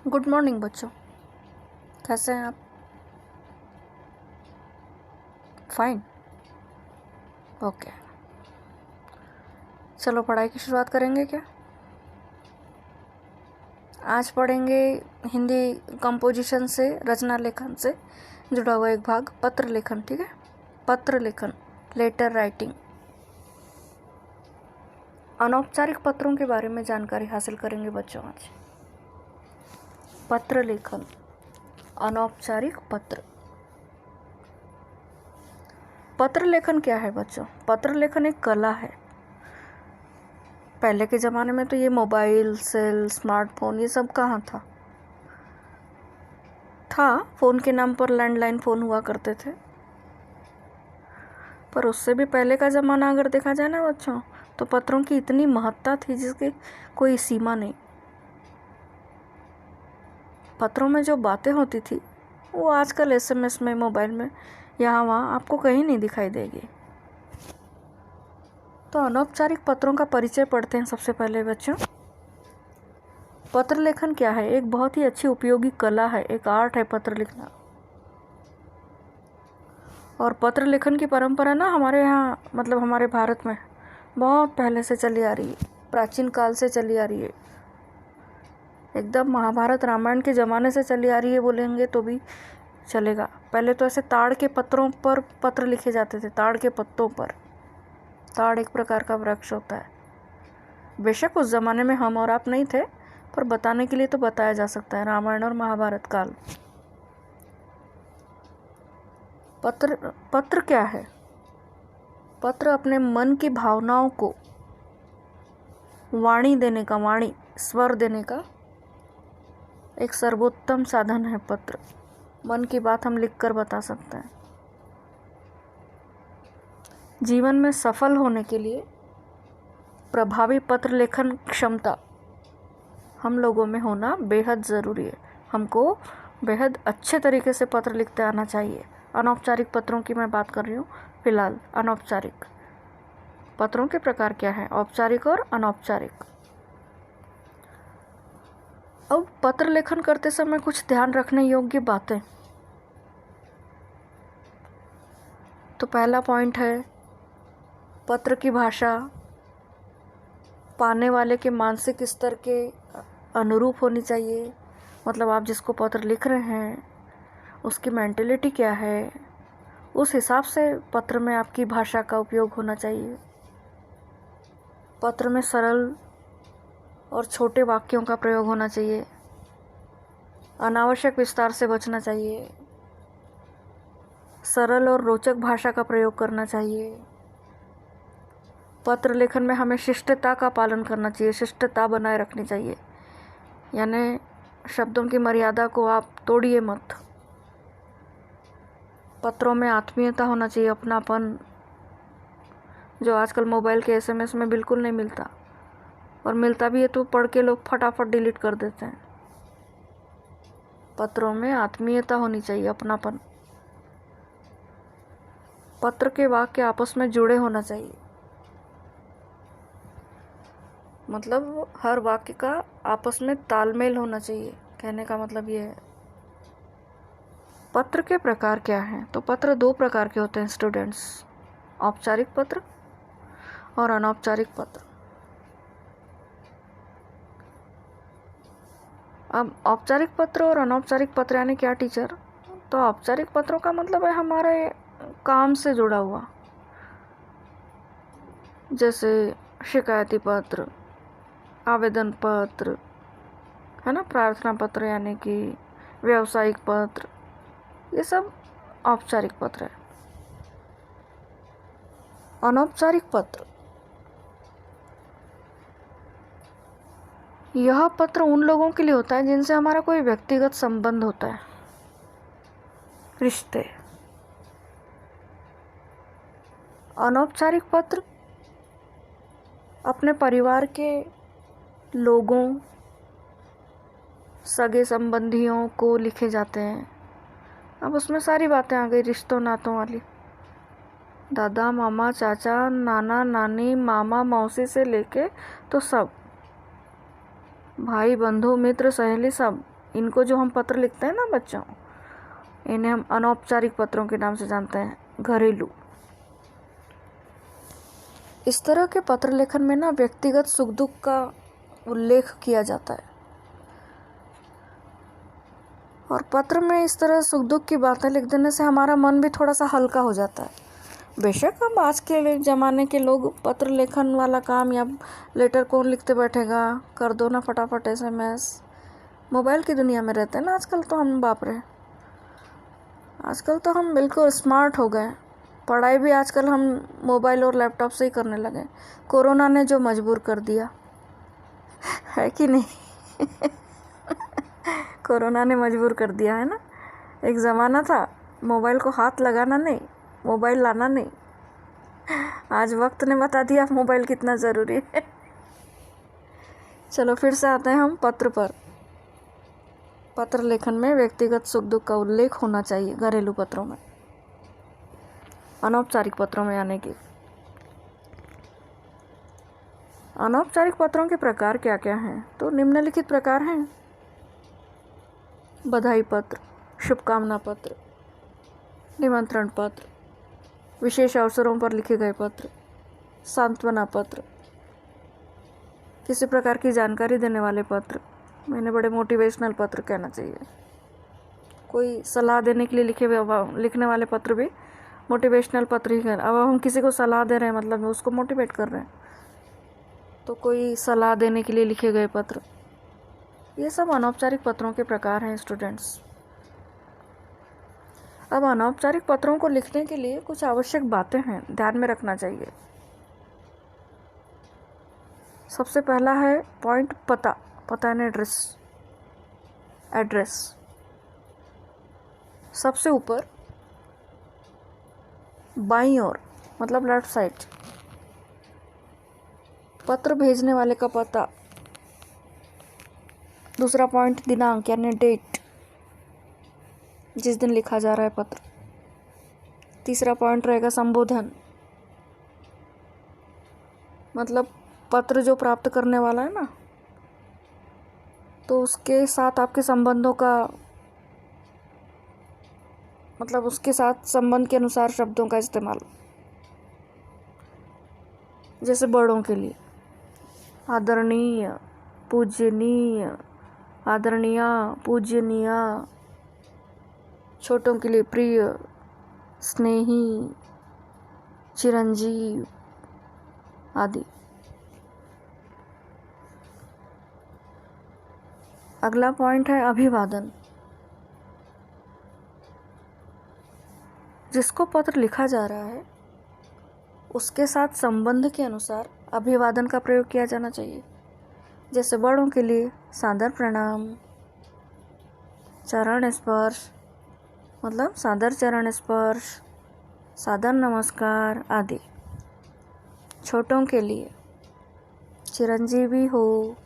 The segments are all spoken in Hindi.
गुड मॉर्निंग बच्चों, कैसे हैं आप? फाइन। ओके, चलो पढ़ाई की शुरुआत करेंगे क्या? आज पढ़ेंगे हिंदी कंपोजिशन से, रचना लेखन से जुड़ा हुआ एक भाग, पत्र लेखन। ठीक है, पत्र लेखन, लेटर राइटिंग। अनौपचारिक पत्रों के बारे में जानकारी हासिल करेंगे बच्चों आज। पत्र लेखन, अनौपचारिक पत्र। पत्र लेखन क्या है बच्चों? पत्र लेखन एक कला है। पहले के ज़माने में तो ये मोबाइल, सेल, स्मार्टफोन ये सब कहाँ था। फ़ोन के नाम पर लैंडलाइन फ़ोन हुआ करते थे, पर उससे भी पहले का ज़माना अगर देखा जाए ना बच्चों, तो पत्रों की इतनी महत्ता थी जिसकी कोई सीमा नहीं। पत्रों में जो बातें होती थी वो आजकल SMS में, मोबाइल में, यहाँ वहाँ आपको कहीं नहीं दिखाई देगी। तो अनौपचारिक पत्रों का परिचय पढ़ते हैं सबसे पहले बच्चों। पत्र लेखन क्या है? एक बहुत ही अच्छी उपयोगी कला है, एक आर्ट है पत्र लिखना। और पत्र लेखन की परंपरा ना हमारे यहाँ, मतलब हमारे भारत में बहुत पहले से चली आ रही है, प्राचीन काल से चली आ रही है। एकदम महाभारत रामायण के ज़माने से चली आ रही है बोलेंगे तो भी चलेगा। पहले तो ऐसे ताड़ के पत्रों पर पत्र लिखे जाते थे, ताड़ के पत्तों पर। ताड़ एक प्रकार का वृक्ष होता है। बेशक उस ज़माने में हम और आप नहीं थे, पर बताने के लिए तो बताया जा सकता है, रामायण और महाभारत काल। पत्र क्या है? पत्र अपने मन की भावनाओं को वाणी देने का, वाणी स्वर देने का एक सर्वोत्तम साधन है पत्र। मन की बात हम लिख कर बता सकते हैं। जीवन में सफल होने के लिए प्रभावी पत्र लेखन क्षमता हम लोगों में होना बेहद ज़रूरी है। हमको बेहद अच्छे तरीके से पत्र लिखते आना चाहिए। अनौपचारिक पत्रों की मैं बात कर रही हूँ फिलहाल। अनौपचारिक पत्रों के प्रकार क्या हैं? औपचारिक और अनौपचारिक। अब पत्र लेखन करते समय कुछ ध्यान रखने योग्य बातें। तो पहला पॉइंट है, पत्र की भाषा पाने वाले के मानसिक स्तर के अनुरूप होनी चाहिए। मतलब आप जिसको पत्र लिख रहे हैं उसकी मेंटेलिटी क्या है, उस हिसाब से पत्र में आपकी भाषा का उपयोग होना चाहिए। पत्र में सरल और छोटे वाक्यों का प्रयोग होना चाहिए। अनावश्यक विस्तार से बचना चाहिए। सरल और रोचक भाषा का प्रयोग करना चाहिए। पत्र लेखन में हमें शिष्टता का पालन करना चाहिए, शिष्टता बनाए रखनी चाहिए। यानी शब्दों की मर्यादा को आप तोड़िए मत। पत्रों में आत्मीयता होना चाहिए, अपनापन, जो आजकल मोबाइल के SMS में बिल्कुल नहीं मिलता, और मिलता भी है तो पढ़ के लोग फटाफट डिलीट कर देते हैं। पत्रों में आत्मीयता होनी चाहिए, अपनापन। पत्र के वाक्य आपस में जुड़े होना चाहिए। मतलब हर वाक्य का आपस में तालमेल होना चाहिए, कहने का मतलब ये है। पत्र के प्रकार क्या हैं? तो पत्र दो प्रकार के होते हैं स्टूडेंट्स, औपचारिक पत्र और अनौपचारिक पत्र। अब औपचारिक पत्र और अनौपचारिक पत्र यानी क्या टीचर? तो औपचारिक पत्रों का मतलब है हमारे काम से जुड़ा हुआ, जैसे शिकायती पत्र, आवेदन पत्र, है ना, प्रार्थना पत्र यानी कि व्यावसायिक पत्र, ये सब औपचारिक पत्र है। अनौपचारिक पत्र, यह पत्र उन लोगों के लिए होता है जिनसे हमारा कोई व्यक्तिगत संबंध होता है, रिश्ते। अनौपचारिक पत्र अपने परिवार के लोगों, सगे संबंधियों को लिखे जाते हैं। अब उसमें सारी बातें आ गई रिश्तों नातों वाली। दादा, मामा, चाचा, नाना, नानी, मामा, मौसी से लेके तो सब, भाई, बंधु, मित्र, सहेली, सब इनको जो हम पत्र लिखते हैं ना बच्चों, इन्हें हम अनौपचारिक पत्रों के नाम से जानते हैं, घरेलू। इस तरह के पत्र लेखन में ना व्यक्तिगत सुख दुख का उल्लेख किया जाता है, और पत्र में इस तरह सुख दुख की बातें लिख देने से हमारा मन भी थोड़ा सा हल्का हो जाता है। बेशक हम आज के ज़माने के लोग पत्र लेखन वाला काम या लेटर कौन लिखते बैठेगा, कर दो ना फटाफट SMS, मोबाइल की दुनिया में रहते हैं ना आजकल। तो हम बाप रे, आजकल तो हम बिल्कुल स्मार्ट हो गए। पढ़ाई भी आजकल हम मोबाइल और लैपटॉप से ही करने लगे। कोरोना ने जो मजबूर कर दिया है कि नहीं कोरोना ने मजबूर कर दिया है ना। एक ज़माना था मोबाइल को हाथ लगाना नहीं, मोबाइल लाना नहीं। आज वक्त ने बता दिया मोबाइल कितना ज़रूरी है। चलो फिर से आते हैं हम पत्र पर। पत्र लेखन में व्यक्तिगत सुख दुख का उल्लेख होना चाहिए घरेलू पत्रों में, अनौपचारिक पत्रों में यानी कि। अनौपचारिक पत्रों के प्रकार क्या क्या हैं? तो निम्नलिखित प्रकार हैं: बधाई पत्र, शुभकामना पत्र, निमंत्रण पत्र, विशेष अवसरों पर लिखे गए पत्र, सांत्वना पत्र, किसी प्रकार की जानकारी देने वाले पत्र, मैंने बड़े मोटिवेशनल पत्र कहना चाहिए। कोई सलाह देने के लिए लिखने वाले पत्र भी मोटिवेशनल पत्र ही अब हम किसी को सलाह दे रहे हैं, मतलब उसको मोटिवेट कर रहे हैं, तो कोई सलाह देने के लिए लिखे गए पत्र। ये सब अनौपचारिक पत्रों के प्रकार हैं स्टूडेंट्स। अब अनौपचारिक पत्रों को लिखने के लिए कुछ आवश्यक बातें हैं, ध्यान में रखना चाहिए। सबसे पहला है पॉइंट पता यानी एड्रेस। सबसे ऊपर बाईं ओर मतलब लेफ्ट साइड पत्र भेजने वाले का पता। दूसरा पॉइंट दिनांक यानी डेट, जिस दिन लिखा जा रहा है पत्र। तीसरा पॉइंट रहेगा संबोधन, मतलब पत्र जो प्राप्त करने वाला है ना, तो उसके साथ आपके संबंधों का, मतलब उसके साथ संबंध के अनुसार शब्दों का इस्तेमाल। जैसे बड़ों के लिए आदरणीय, पूजनीय, आदरणीया, पूजनीया। छोटों के लिए प्रिय, स्नेही, चिरंजीव आदि। अगला पॉइंट है अभिवादन। जिसको पत्र लिखा जा रहा है उसके साथ संबंध के अनुसार अभिवादन का प्रयोग किया जाना चाहिए। जैसे बड़ों के लिए सादर प्रणाम, चरण स्पर्श, मतलब सादर चरण स्पर्श, सादर नमस्कार आदि। छोटों के लिए चिरंजीवी हो,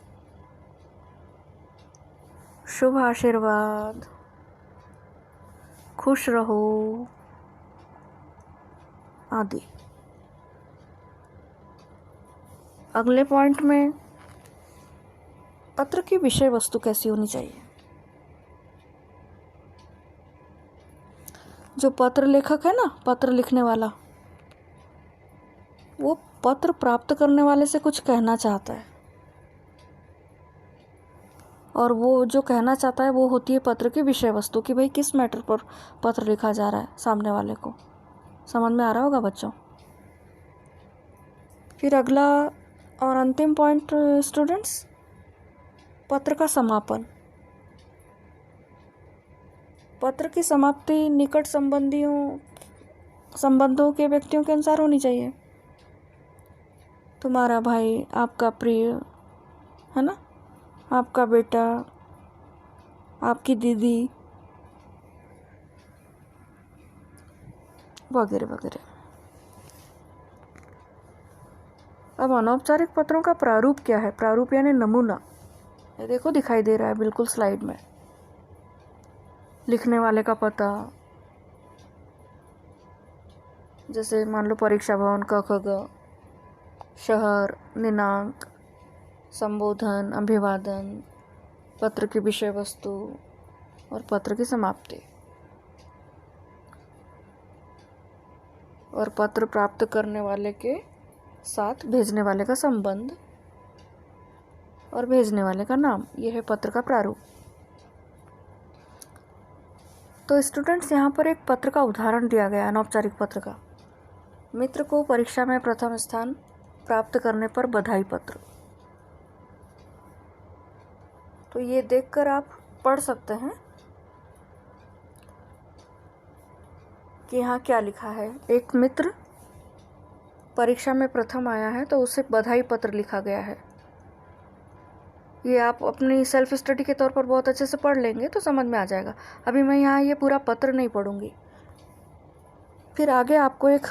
शुभ आशीर्वाद, खुश रहो आदि। अगले पॉइंट में पत्र की विषय वस्तु कैसी होनी चाहिए। जो पत्र लेखक है ना, पत्र लिखने वाला, वो पत्र प्राप्त करने वाले से कुछ कहना चाहता है, और वो जो कहना चाहता है वो होती है पत्र की विषय वस्तु, कि भाई किस मैटर पर पत्र लिखा जा रहा है सामने वाले को। समझ में आ रहा होगा बच्चों। फिर अगला और अंतिम पॉइंट स्टूडेंट्स, पत्र का समापन। पत्र की समाप्ति निकट संबंधों के व्यक्तियों के अनुसार होनी चाहिए। तुम्हारा भाई, आपका प्रिय, है ना, आपका बेटा, आपकी दीदी वगैरह वगैरह। अब अनौपचारिक पत्रों का प्रारूप क्या है? प्रारूप यानी नमूना। ये देखो दिखाई दे रहा है बिल्कुल स्लाइड में। लिखने वाले का पता, जैसे मान लो परीक्षा भवन क ख ग, शहर, दिनांक, संबोधन, अभिवादन, पत्र की विषय वस्तु और पत्र की समाप्ति और पत्र प्राप्त करने वाले के साथ भेजने वाले का संबंध और भेजने वाले का नाम, यह है पत्र का प्रारूप। तो स्टूडेंट्स, यहाँ पर एक पत्र का उदाहरण दिया गया, अनौपचारिक पत्र का। मित्र को परीक्षा में प्रथम स्थान प्राप्त करने पर बधाई पत्र। तो ये देखकर आप पढ़ सकते हैं कि यहाँ क्या लिखा है। एक मित्र परीक्षा में प्रथम आया है तो उसे बधाई पत्र लिखा गया है। ये आप अपनी सेल्फ स्टडी के तौर पर बहुत अच्छे से पढ़ लेंगे तो समझ में आ जाएगा। अभी मैं यहाँ ये पूरा पत्र नहीं पढ़ूंगी। फिर आगे आपको एक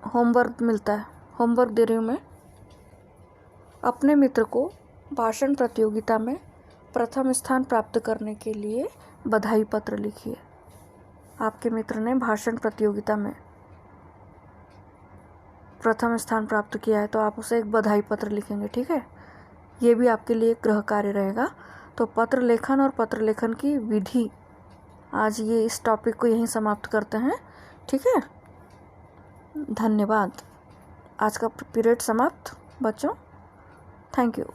होमवर्क मिलता है, होमवर्क दे रही हूँ मैं। अपने मित्र को भाषण प्रतियोगिता में प्रथम स्थान प्राप्त करने के लिए बधाई पत्र लिखिए। आपके मित्र ने भाषण प्रतियोगिता में प्रथम स्थान प्राप्त किया है तो आप उसे एक बधाई पत्र लिखेंगे, ठीक है। ये भी आपके लिए एक गृह कार्य रहेगा। तो पत्र लेखन और पत्र लेखन की विधि, आज ये इस टॉपिक को यहीं समाप्त करते हैं, ठीक है। धन्यवाद। आज का पीरियड समाप्त बच्चों। Thank you.